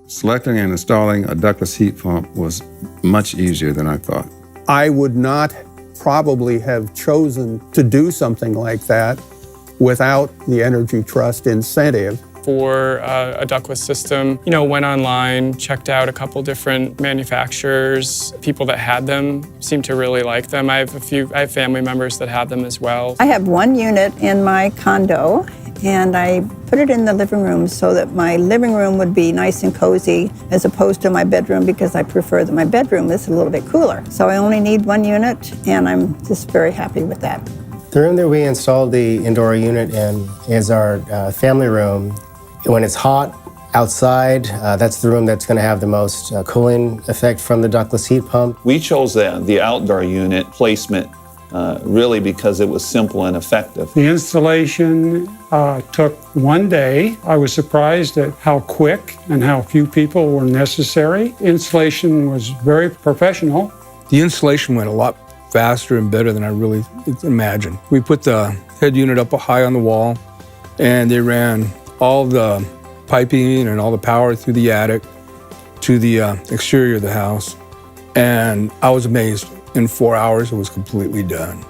Selecting and installing a ductless heat pump was much easier than I thought. I would not probably have chosen to do something like that without the Energy Trust incentive. For a ductless system, went online, checked out a couple different manufacturers. People that had them seemed to really like them. I have family members that have them as well. I have one unit in my condo, and I put it in the living room so that my living room would be nice and cozy as opposed to my bedroom, because I prefer that my bedroom is a little bit cooler. So I only need one unit, and I'm just very happy with that. The room that we installed the indoor unit in is our family room. When it's hot outside, that's the room that's going to have the most cooling effect from the ductless heat pump. We chose the outdoor unit placement really because it was simple and effective. The installation took 1 day. I was surprised at how quick and how few people were necessary. Installation was very professional. The installation went a lot faster and better than I really imagined. We put the head unit up high on the wall, and they ran all the piping and all the power through the attic to the exterior of the house. And I was amazed. In 4 hours, it was completely done.